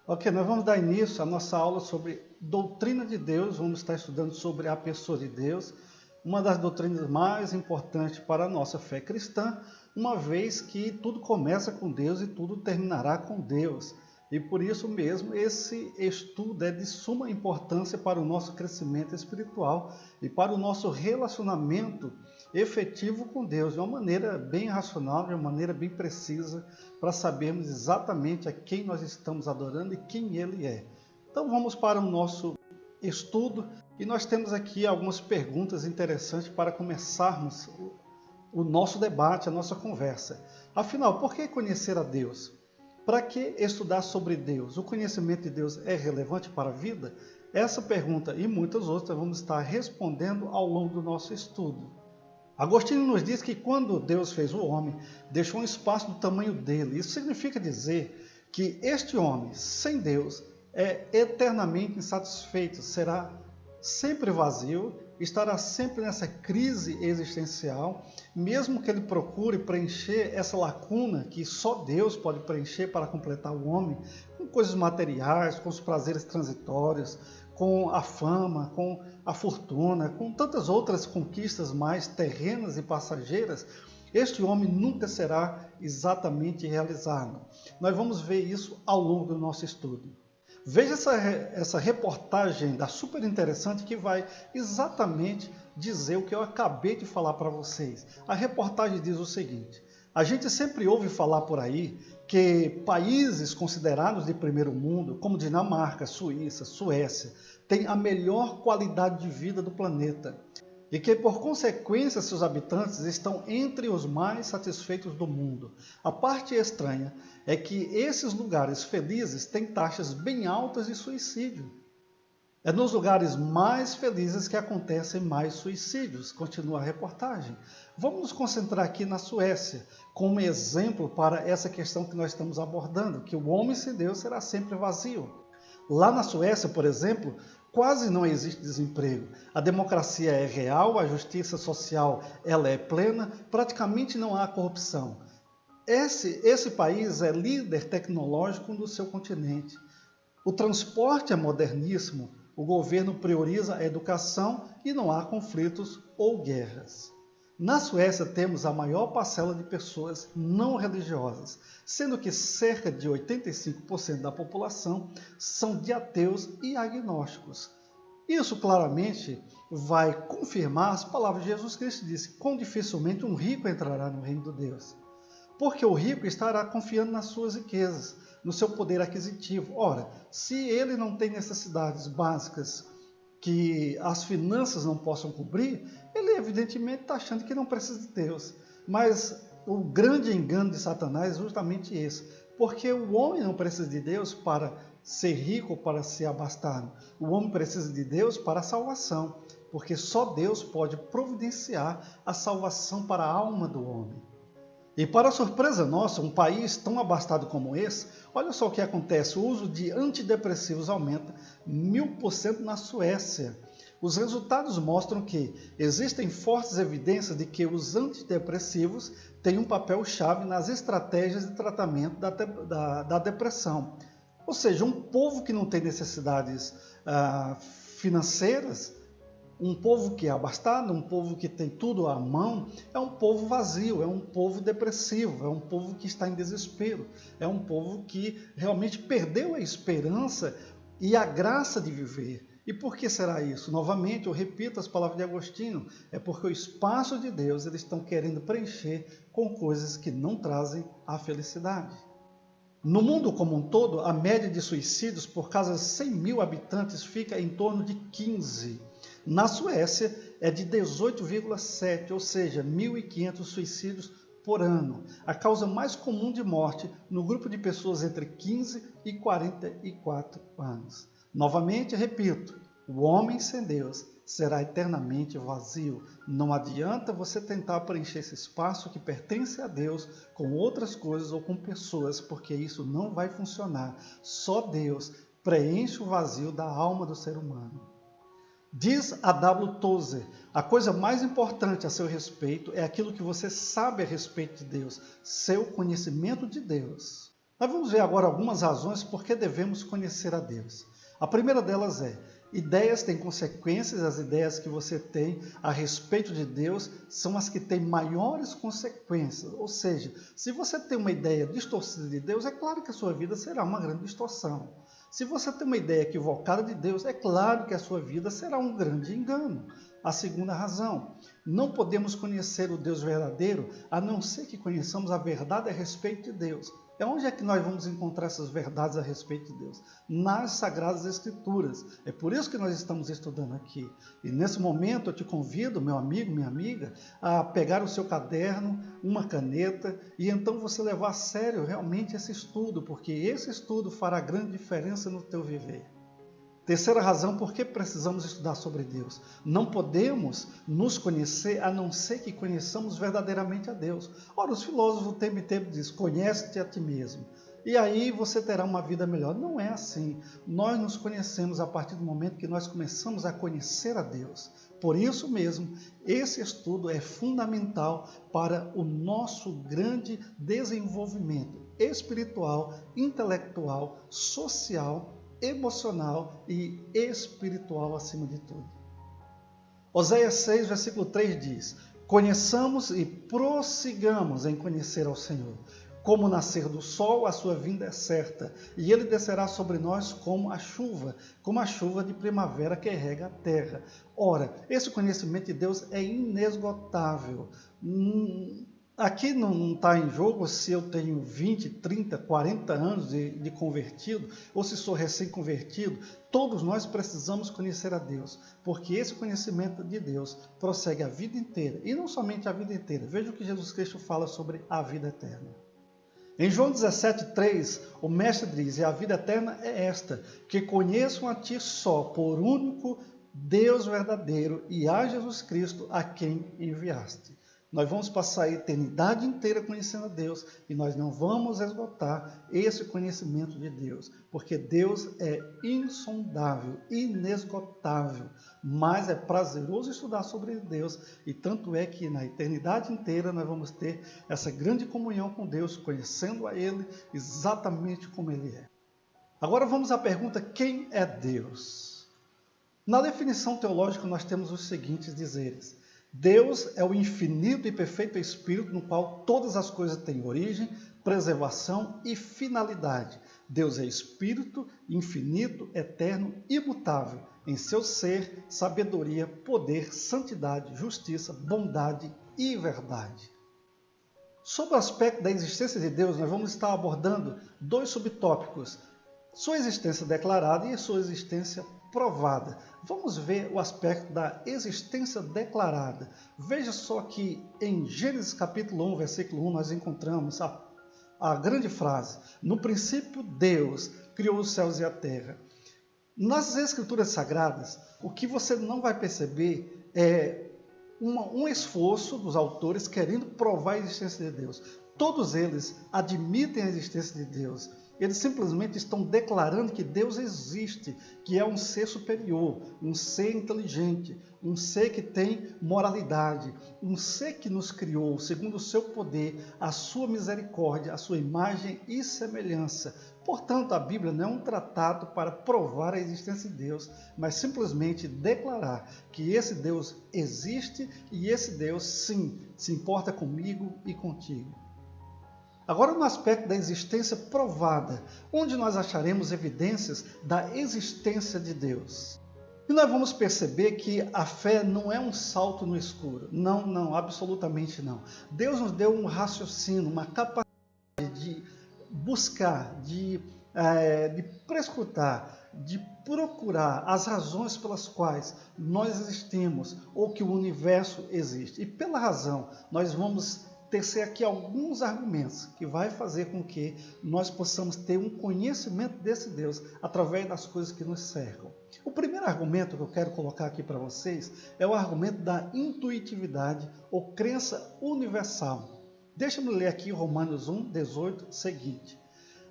Ok, nós vamos dar início à nossa aula sobre doutrina de Deus. Vamos estar estudando sobre a pessoa de Deus, uma das doutrinas mais importantes para a nossa fé cristã, uma vez que tudo começa com Deus e tudo terminará com Deus. E por isso mesmo esse estudo é de suma importância para o nosso crescimento espiritual e para o nosso relacionamento efetivo com Deus, de uma maneira bem racional, de uma maneira bem precisa, para sabermos exatamente a quem nós estamos adorando e quem Ele é. Então vamos para o nosso estudo e nós temos aqui algumas perguntas interessantes para começarmos o nosso debate, a nossa conversa. Afinal, por que conhecer a Deus? Para que estudar sobre Deus? O conhecimento de Deus é relevante para a vida? Essa pergunta e muitas outras vamos estar respondendo ao longo do nosso estudo. Agostinho nos diz que quando Deus fez o homem, deixou um espaço do tamanho dele. Isso significa dizer que este homem, sem Deus, é eternamente insatisfeito, será sempre vazio, estará sempre nessa crise existencial, mesmo que ele procure preencher essa lacuna que só Deus pode preencher para completar o homem, com coisas materiais, com os prazeres transitórios, com a fama, com a fortuna, com tantas outras conquistas mais terrenas e passageiras. Este homem nunca será exatamente realizado. Nós vamos ver isso ao longo do nosso estudo. Veja essa reportagem da super interessante que vai exatamente dizer o que eu acabei de falar para vocês. A reportagem diz o seguinte: a gente sempre ouve falar por aí que países considerados de primeiro mundo, como Dinamarca, Suíça, Suécia, têm a melhor qualidade de vida do planeta. E que, por consequência, seus habitantes estão entre os mais satisfeitos do mundo. A parte estranha é que esses lugares felizes têm taxas bem altas de suicídio. É nos lugares mais felizes que acontecem mais suicídios, continua a reportagem. Vamos nos concentrar aqui na Suécia, como exemplo para essa questão que nós estamos abordando, que o homem sem Deus será sempre vazio. Lá na Suécia, por exemplo, quase não existe desemprego. A democracia é real, a justiça social ela é plena, praticamente não há corrupção. Esse país é líder tecnológico do seu continente. O transporte é moderníssimo, o governo prioriza a educação e não há conflitos ou guerras. Na Suécia temos a maior parcela de pessoas não religiosas, sendo que cerca de 85% da população são de ateus e agnósticos. Isso claramente vai confirmar as palavras de Jesus Cristo, que disse: quão dificilmente um rico entrará no reino de Deus. Porque o rico estará confiando nas suas riquezas, no seu poder aquisitivo. Ora, se ele não tem necessidades básicas que as finanças não possam cobrir, ele evidentemente está achando que não precisa de Deus. Mas o grande engano de Satanás é justamente esse, porque o homem não precisa de Deus para ser rico ou para ser abastado. O homem precisa de Deus para a salvação, porque só Deus pode providenciar a salvação para a alma do homem. E para surpresa nossa, um país tão abastado como esse, olha só o que acontece: o uso de antidepressivos aumenta 1000% na Suécia. Os resultados mostram que existem fortes evidências de que os antidepressivos têm um papel-chave nas estratégias de tratamento da depressão. Ou seja, um povo que não tem necessidades financeiras, um povo que é abastado, um povo que tem tudo à mão, é um povo vazio, é um povo depressivo, é um povo que está em desespero, é um povo que realmente perdeu a esperança e a graça de viver. E por que será isso? Novamente, eu repito as palavras de Agostinho, é porque o espaço de Deus eles estão querendo preencher com coisas que não trazem a felicidade. No mundo como um todo, a média de suicídios por cada 100 mil habitantes fica em torno de 15. Na Suécia é de 18,7, ou seja, 1.500 suicídios por ano. A causa mais comum de morte no grupo de pessoas entre 15 e 44 anos. Novamente, repito, o homem sem Deus será eternamente vazio. Não adianta você tentar preencher esse espaço que pertence a Deus com outras coisas ou com pessoas, porque isso não vai funcionar. Só Deus preenche o vazio da alma do ser humano. Diz a W. Tozer, a coisa mais importante a seu respeito é aquilo que você sabe a respeito de Deus, seu conhecimento de Deus. Nós vamos ver agora algumas razões por que devemos conhecer a Deus. A primeira delas é: ideias têm consequências, as ideias que você tem a respeito de Deus são as que têm maiores consequências. Ou seja, se você tem uma ideia distorcida de Deus, é claro que a sua vida será uma grande distorção. Se você tem uma ideia equivocada de Deus, é claro que a sua vida será um grande engano. A segunda razão: não podemos conhecer o Deus verdadeiro a não ser que conheçamos a verdade a respeito de Deus. É onde é que nós vamos encontrar essas verdades a respeito de Deus? Nas Sagradas Escrituras. É por isso que nós estamos estudando aqui. E nesse momento eu te convido, meu amigo, minha amiga, a pegar o seu caderno, uma caneta e então você levar a sério realmente esse estudo, porque esse estudo fará grande diferença no teu viver. Terceira razão, por que precisamos estudar sobre Deus? Não podemos nos conhecer a não ser que conheçamos verdadeiramente a Deus. Ora, os filósofos o tempo inteiro dizem: conhece-te a ti mesmo, e aí você terá uma vida melhor. Não é assim. Nós nos conhecemos a partir do momento que nós começamos a conhecer a Deus. Por isso mesmo, esse estudo é fundamental para o nosso grande desenvolvimento espiritual, intelectual, social, emocional e espiritual acima de tudo. Oséias 6, versículo 3 diz: conheçamos e prossigamos em conhecer ao Senhor. Como o nascer do sol, a sua vinda é certa, e ele descerá sobre nós como a chuva de primavera que rega a terra. Ora, esse conhecimento de Deus é inesgotável. Aqui não está em jogo se eu tenho 20, 30, 40 anos de convertido ou se sou recém-convertido. Todos nós precisamos conhecer a Deus, porque esse conhecimento de Deus prossegue a vida inteira, e não somente a vida inteira. Veja o que Jesus Cristo fala sobre a vida eterna. Em João 17,3, o Mestre diz: e a vida eterna é esta, que conheçam a ti só, por único Deus verdadeiro, e a Jesus Cristo, a quem enviaste. Nós vamos passar a eternidade inteira conhecendo a Deus e nós não vamos esgotar esse conhecimento de Deus, porque Deus é insondável, inesgotável, mas é prazeroso estudar sobre Deus, e tanto é que na eternidade inteira nós vamos ter essa grande comunhão com Deus, conhecendo a Ele exatamente como Ele é. Agora vamos à pergunta: quem é Deus? Na definição teológica nós temos os seguintes dizeres: Deus é o infinito e perfeito Espírito no qual todas as coisas têm origem, preservação e finalidade. Deus é Espírito, infinito, eterno, imutável, em seu ser, sabedoria, poder, santidade, justiça, bondade e verdade. Sobre o aspecto da existência de Deus, nós vamos estar abordando dois subtópicos: sua existência declarada e sua existência provada. Vamos ver o aspecto da existência declarada. Veja só que em Gênesis capítulo 1, versículo 1, nós encontramos a grande frase: no princípio Deus criou os céus e a terra. Nas Escrituras Sagradas, o que você não vai perceber é um esforço dos autores querendo provar a existência de Deus. Todos eles admitem a existência de Deus. Eles simplesmente estão declarando que Deus existe, que é um ser superior, um ser inteligente, um ser que tem moralidade, um ser que nos criou segundo o seu poder, a sua misericórdia, a sua imagem e semelhança. Portanto, a Bíblia não é um tratado para provar a existência de Deus, mas simplesmente declarar que esse Deus existe e esse Deus, sim, se importa comigo e contigo. Agora, no aspecto da existência provada, onde nós acharemos evidências da existência de Deus. E nós vamos perceber que a fé não é um salto no escuro. Não, absolutamente não. Deus nos deu um raciocínio, uma capacidade de buscar, de prescrutar, de procurar as razões pelas quais nós existimos ou que o universo existe. E pela razão, nós vamos tecer aqui alguns argumentos que vai fazer com que nós possamos ter um conhecimento desse Deus através das coisas que nos cercam. O primeiro argumento que eu quero colocar aqui para vocês é o argumento da intuitividade ou crença universal. Deixa-me ler aqui Romanos 1, 18, seguinte: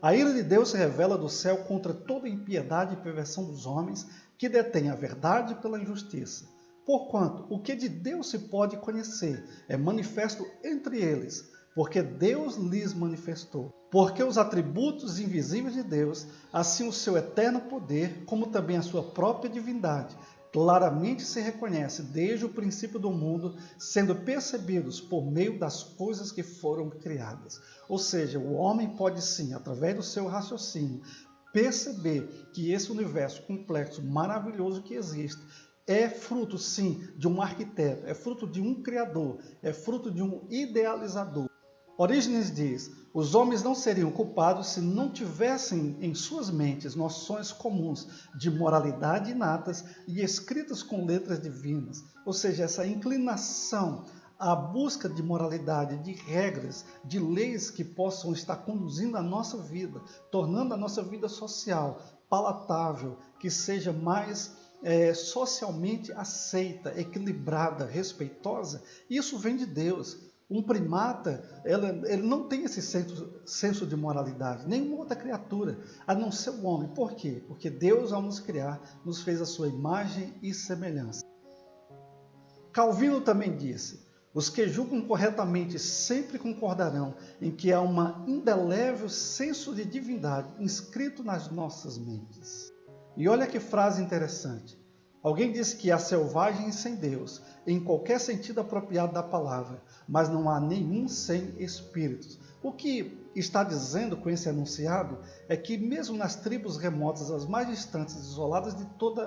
a ira de Deus se revela do céu contra toda impiedade e perversão dos homens que detêm a verdade pela injustiça. Porquanto, o que de Deus se pode conhecer é manifesto entre eles, porque Deus lhes manifestou. Porque os atributos invisíveis de Deus, assim o seu eterno poder, como também a sua própria divindade, claramente se reconhece desde o princípio do mundo, sendo percebidos por meio das coisas que foram criadas. Ou seja, o homem pode sim, através do seu raciocínio, perceber que esse universo complexo, maravilhoso que existe, é fruto sim de um arquiteto, é fruto de um criador, é fruto de um idealizador. Orígenes diz: os homens não seriam culpados se não tivessem em suas mentes noções comuns de moralidade inatas e escritas com letras divinas. Ou seja, essa inclinação à busca de moralidade, de regras, de leis que possam estar conduzindo a nossa vida, tornando a nossa vida social palatável, que seja mais socialmente aceita, equilibrada, respeitosa. Isso vem de Deus. Um primata, ele não tem esse senso de moralidade, nenhuma outra criatura, a não ser o homem. Por quê? Porque Deus, ao nos criar, nos fez a sua imagem e semelhança. Calvino também disse: os que julgam corretamente sempre concordarão em que há um indelével senso de divindade inscrito nas nossas mentes. E olha que frase interessante. Alguém disse que há selvagens sem Deus, em qualquer sentido apropriado da palavra, mas não há nenhum sem espíritos. O que está dizendo com esse enunciado é que mesmo nas tribos remotas, as mais distantes, isoladas de todo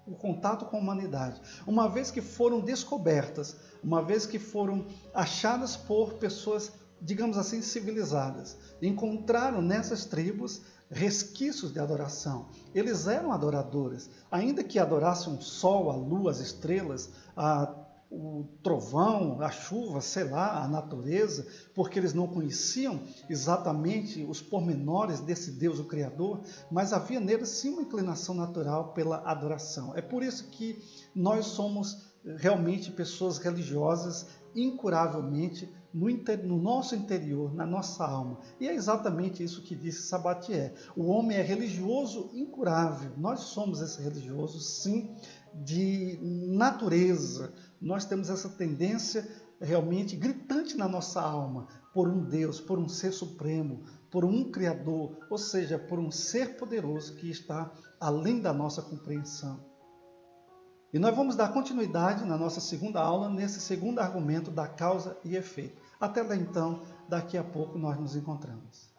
o contato com a humanidade, uma vez que foram descobertas, uma vez que foram achadas por pessoas, digamos assim, civilizadas, encontraram nessas tribos resquícios de adoração. Eles eram adoradores, ainda que adorassem o sol, a lua, as estrelas, o trovão, a chuva, sei lá, a natureza, porque eles não conheciam exatamente os pormenores desse Deus, o Criador, mas havia neles sim uma inclinação natural pela adoração. É por isso que nós somos realmente pessoas religiosas, incuravelmente, no nosso interior, na nossa alma. E é exatamente isso que disse Sabatier. O homem é religioso incurável. Nós somos esse religioso, sim, de natureza. Nós temos essa tendência realmente gritante na nossa alma por um Deus, por um ser supremo, por um Criador, ou seja, por um ser poderoso que está além da nossa compreensão. E nós vamos dar continuidade na nossa segunda aula, nesse segundo argumento da causa e efeito. Até lá então, daqui a pouco nós nos encontramos.